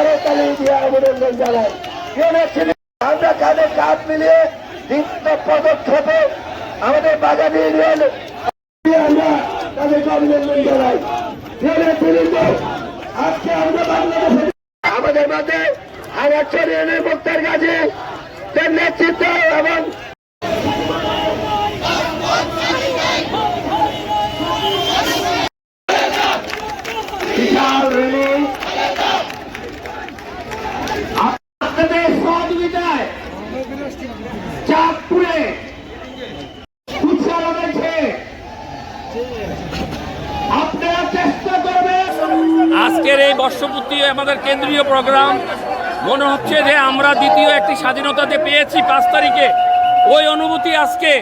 করতালি দিয়ে অভিনন্দন জানাই। আমরা কাঁধে কাঁধ মিলিয়ে বিভিন্ন পদক্ষেপে আমাদের বাগানে আমরা তাদেরকে অভিনন্দন জানাই। আজকে আমরা বাংলাদেশে আমাদের মাঝে আমার চরিয়ানের মুক্তার গাজী নেতৃত্ব এবং বিশাল রেলি আপনাদের সহযোগিতায় চাঁদপুরে উৎসাহ রয়েছে। আপনারা চেষ্টা করবেন। আজকের এই বর্ষপূর্তি আমাদের কেন্দ্রীয় প্রোগ্রাম মনে হচ্ছে যে আমরা দ্বিতীয় একটি স্বাধীনতাতে পেয়েছি 5 তারিখে। ওই অনুভূতি আজকে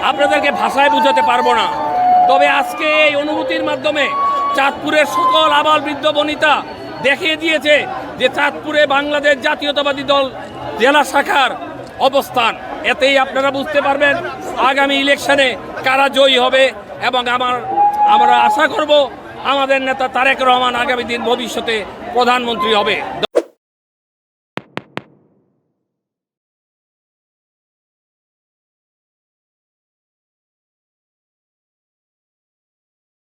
আপনাদেরকে ভাষায় বোঝাতে পারবো না। তবে আজকে এই অনুভূতির মাধ্যমে চাঁদপুরের সকল আবাল বৃদ্ধ বনিতা দেখিয়ে দিয়েছে যে চাঁদপুরে বাংলাদেশ জাতীয়তাবাদী দল জেলা শাখার অবস্থান। এতেই আপনারা বুঝতে পারবেন আগামী ইলেকশনে কারা জয়ী হবে। এবং আমরা আশা করব আমাদের নেতা তারেক রহমান আগামী দিন ভবিষ্যতে প্রধানমন্ত্রী হবে।